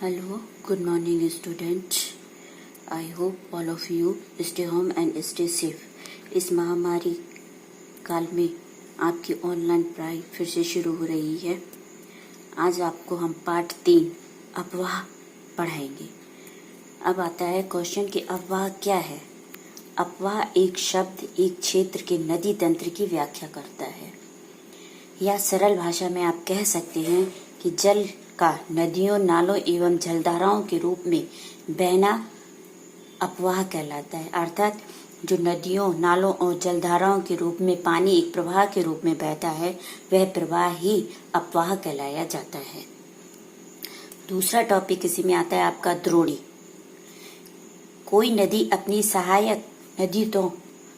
Hello, good morning students. I hope all of you stay home and stay safe. इस महामारी काल में आपकी ऑनलाइन पढ़ाई फिर से शुरू हो रही है। आज आपको हम पार्ट 3 अफवाह पढ़ाएंगे। अब आता है क्वेश्चन कि अफवाह क्या है। अफवाह एक शब्द एक क्षेत्र के नदी तंत्र की व्याख्या करता है, या सरल भाषा में आप कह सकते हैं कि जल का नदियों, नालों एवं जलधाराओं के रूप में बहना अफवाह कहलाता है। अर्थात जो नदियों, नालों और जलधाराओं के रूप में पानी एक प्रवाह के रूप में बहता है, वह प्रवाह ही अफवाह कहलाया जाता है। दूसरा टॉपिक इसी में आता है आपका द्रोणी। कोई नदी अपनी सहायक नदियों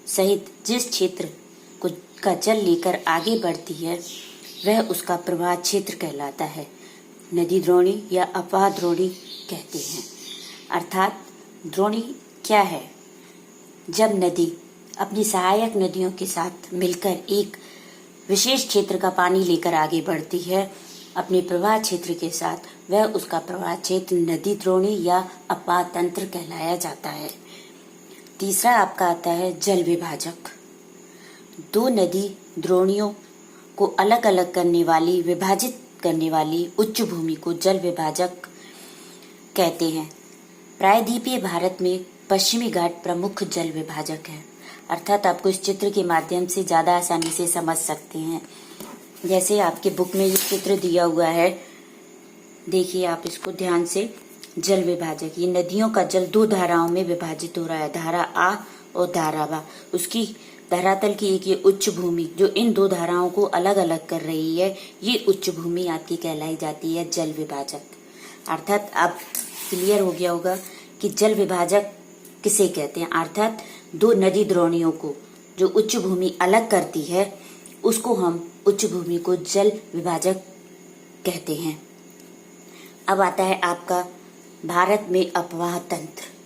सहित जिस क्षेत्र का जल लेकर आगे बढ़ती है, वह उसका प्रवाह क्षेत्र कहलाता है। नदी द्रोणी या अफवाह द्रोणी कहते हैं। अर्थात द्रोणी क्या है? जब नदी अपनी सहायक नदियों के साथ मिलकर एक विशेष क्षेत्र का पानी लेकर आगे बढ़ती है अपने प्रवाह क्षेत्र के साथ, वह उसका प्रवाह क्षेत्र नदी द्रोणी या अफवाह तंत्र कहलाया जाता है। तीसरा आपका आता है जल विभाजक। दो नदी द्रोणियों को अलग अलग करने वाली, विभाजित करने वाली उच्च भूमि को जल विभाजक कहते हैं। प्रायद्वीपीय भारत में पश्चिमी घाट प्रमुख जल विभाजक है। अर्थात आपको इस चित्र के माध्यम से ज्यादा आसानी से समझ सकते हैं। जैसे आपके बुक में ये चित्र दिया हुआ है, देखिए आप इसको ध्यान से। जल विभाजक, ये नदियों का जल दो धाराओं में विभाजित हो रहा है, धारा आ और धारा बा। उसकी धरातल की एक ये उच्च भूमि जो इन दो धाराओं को अलग अलग कर रही है, ये उच्च भूमि आपकी कहलाई जाती है जल विभाजक। अर्थात अब क्लियर हो गया होगा कि जल विभाजक किसे कहते हैं। अर्थात दो नदी द्रोणियों को जो उच्च भूमि अलग करती है, उसको हम उच्च भूमि को जल विभाजक कहते हैं। अब आता है आपका भारत में अफवाह तंत्र।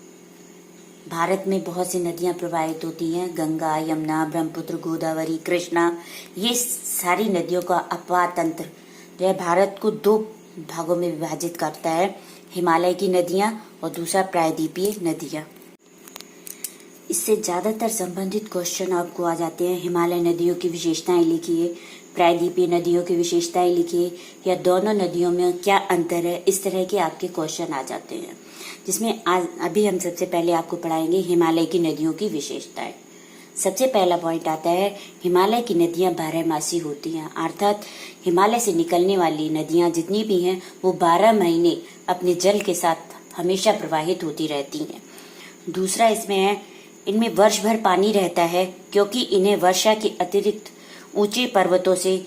भारत में बहुत सी नदियां प्रवाहित होती हैं, गंगा, यमुना, ब्रह्मपुत्र, गोदावरी, कृष्णा। ये सारी नदियों का अफवाह तंत्र जो है भारत को दो भागों में विभाजित करता है, हिमालय की नदियां और दूसरा प्रायद्वीपीय नदियां। इससे ज्यादातर संबंधित क्वेश्चन आपको आ जाते हैं। हिमालय नदियों की विशेषताएं लिखिए, प्रायद्वीपीय नदियों की विशेषताएं लिखिए, या दोनों नदियों में क्या अंतर है, इस तरह के आपके क्वेश्चन आ जाते हैं। जिसमें आज अभी हम सबसे पहले आपको पढ़ाएंगे हिमालय की नदियों की विशेषताएं। सबसे पहला पॉइंट आता है हिमालय की नदियां 12 होती हैं। अर्थात हिमालय से निकलने वाली नदियां जितनी भी हैं वो 12 महीने अपने जल के साथ हमेशा प्रवाहित होती रहती हैं। दूसरा इसमें है, इनमें वर्ष भर पानी रहता है, क्योंकि इन्हें वर्षा के अतिरिक्त ऊंचे पर्वतों से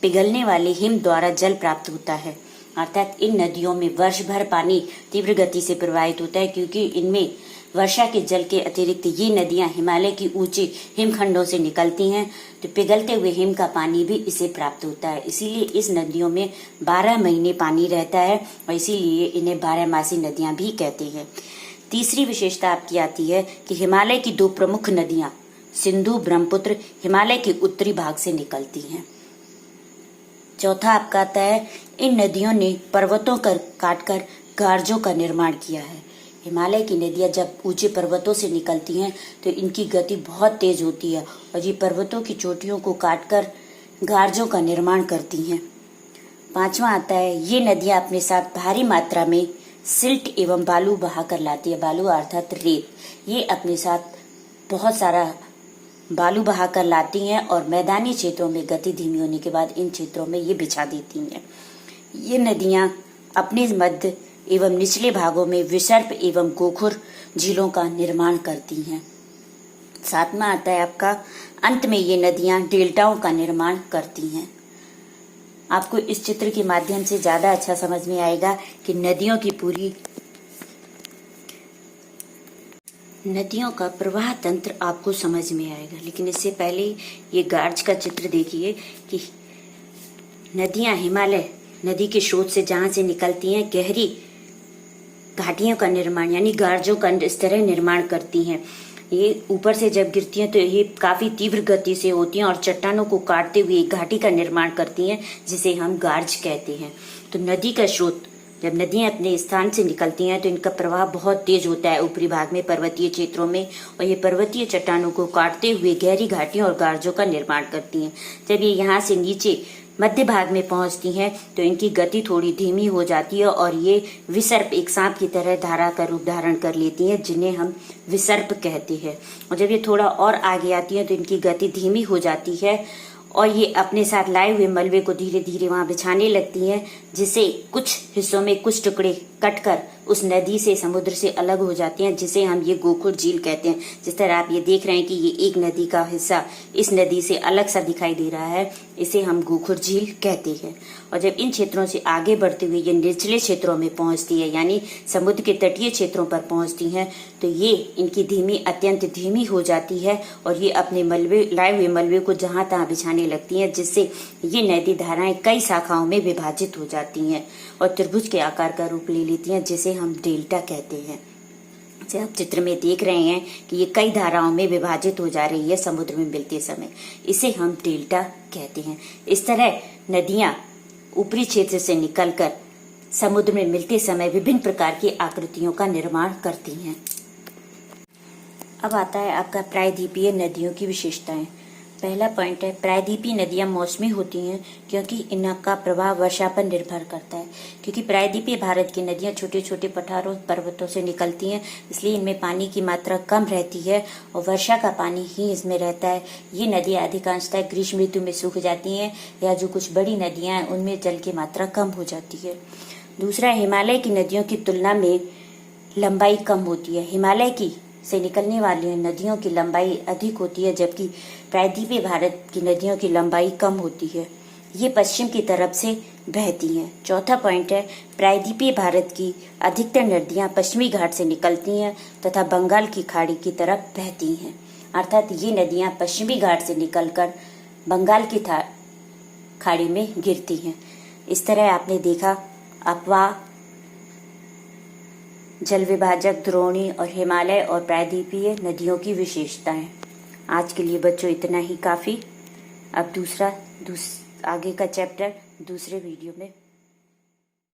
पिघलने वाले हिम द्वारा जल प्राप्त होता है। अर्थात इन नदियों में वर्ष भर पानी तीव्र गति से प्रवाहित होता है, क्योंकि इनमें वर्षा के जल के अतिरिक्त ये नदियां हिमालय की ऊंचे हिमखंडों से निकलती हैं, तो पिघलते हुए हिम का पानी भी इसे प्राप्त होता है। इसीलिए इस नदियों में 12 महीने पानी रहता है और इसीलिए इन्हें 12मासी नदियां भी कहते हैं। तीसरी विशेषता आपकी आती है कि हिमालय की दो प्रमुख नदियां सिंधु, ब्रह्मपुत्र हिमालय के उत्तरी भाग से निकलती हैं। चौथा आपका आता है, इन नदियों ने पर्वतों कर काटकर गार्जों का निर्माण किया है। हिमालय की नदियां जब ऊंचे पर्वतों से निकलती हैं तो इनकी गति बहुत तेज होती है और ये पर्वतों की चोटियों को काटकर गार्जों का निर्माण करती हैं। पांचवा आता है, ये नदियां अपने साथ भारी मात्रा में सिल्ट एवं बालू बहा कर लाती है। बालू अर्थात रेत, ये अपने साथ बहुत सारा बालू बहा कर लाती हैं और मैदानी क्षेत्रों में गति धीमी होने के बाद इन क्षेत्रों में ये बिछा देती हैं। ये नदियां अपने मध्य एवं निचले भागों में विसर्प एवं गोखुर झीलों का निर्माण करती हैं। सातवां आता है आपका, अंत में ये नदियां डेल्टाओं का निर्माण करती हैं। आपको इस चित्र के माध्यम से ज्यादा अच्छा समझ में आएगा कि नदियों का प्रवाह तंत्र आपको समझ में आएगा। लेकिन इससे पहले ये गार्ज का चित्र देखिए कि नदियां हिमालय नदी के स्रोत से जहां से निकलती हैं, गहरी घाटियों का निर्माण यानी गार्जों का इस तरह निर्माण करती हैं। ये ऊपर से जब गिरती हैं तो ये काफी तीव्र गति से होती हैं और चट्टानों को काटते हुए एक घाटी का निर्माण करती हैं, जिसे हम गार्ज कहते हैं। तो नदी का स्रोत जब नदियां अपने स्थान से निकलती हैं तो इनका प्रवाह बहुत तेज होता है ऊपरी भाग में पर्वतीय क्षेत्रों में, और ये पर्वतीय चट्टानों को काटते हुए गहरी घाटियों और गार्जों का निर्माण करती हैं। जब ये यहाँ से नीचे मध्य भाग में पहुंचती हैं तो इनकी गति थोड़ी धीमी हो जाती है और ये विसर्प, एक सांप की तरह धारा का रूप धारण कर लेती हैं, जिन्हें हम विसर्प कहते हैं। और जब ये थोड़ा और आगे आती हैं तो इनकी गति धीमी हो जाती है और ये अपने साथ लाए हुए मलबे को धीरे धीरे वहां बिछाने लगती हैं, जिसे कुछ हिस्सों में कुछ टुकड़े कटकर उस नदी से, समुद्र से अलग हो जाते हैं, जिसे हम ये गोखुर झील कहते हैं। जिस तरह आप ये देख रहे हैं कि ये एक नदी का हिस्सा इस नदी से अलग सा दिखाई दे रहा है, इसे हम गोखुर झील कहते हैं। और जब इन क्षेत्रों से आगे बढ़ते हुए ये निचले क्षेत्रों में पहुंचती है, यानी समुद्र के तटीय क्षेत्रों पर पहुंचती हैं, तो ये इनकी धीमी, अत्यंत धीमी हो जाती है और ये अपने मलबे, लाए हुए मलबे को जहां तहां बिछाने लगती हैं, जिससे ये नदी धाराएं कई शाखाओं में विभाजित हो जाती हैं और त्रिभुज के आकार का रूप ले लेती हैं, जिसे हम डेल्टा कहते हैं। जैसे आप चित्र में देख रहे हैं कि ये कई धाराओं में विभाजित हो जा रही है समुद्र में मिलते समय, इसे हम डेल्टा कहते हैं। इस तरह नदियां ऊपरी क्षेत्र से निकलकर समुद्र में मिलते समय विभिन्न प्रकार की आकृतियों का निर्माण करती हैं। अब आता है आपका प्रायद्वीपीय नदियों की विशेषताएं। पहला पॉइंट है, प्रायद्वीपीय नदियां मौसमी होती हैं क्योंकि इनका प्रवाह वर्षा पर निर्भर करता है। क्योंकि प्रायद्वीपीय भारत की नदियां छोटे छोटे पठारों, पर्वतों से निकलती हैं, इसलिए इनमें पानी की मात्रा कम रहती है और वर्षा का पानी ही इसमें रहता है। ये नदियां अधिकांशतः ग्रीष्म ऋतु में सूख जाती हैं, या जो कुछ बड़ी नदियां हैं उनमें जल की मात्रा कम हो जाती है। दूसरा, हिमालय की नदियों की तुलना में लंबाई कम होती है। हिमालय की से निकलने वाली नदियों की लंबाई अधिक होती है, जबकि प्रायद्वीपीय भारत की नदियों की लंबाई कम होती है। ये पश्चिम की तरफ से बहती हैं। चौथा पॉइंट है, प्रायद्वीपीय भारत की अधिकतर नदियां पश्चिमी घाट से निकलती हैं तथा बंगाल की खाड़ी की तरफ बहती हैं। अर्थात ये नदियां पश्चिमी घाट से निकलकर बंगाल की खाड़ी में गिरती हैं। इस तरह आपने देखा अपवाह, जल विभाजक, द्रोणी और हिमालय और प्रायद्वीपीय नदियों की विशेषताएं। आज के लिए बच्चों इतना ही काफी। अब आगे का चैप्टर दूसरे वीडियो में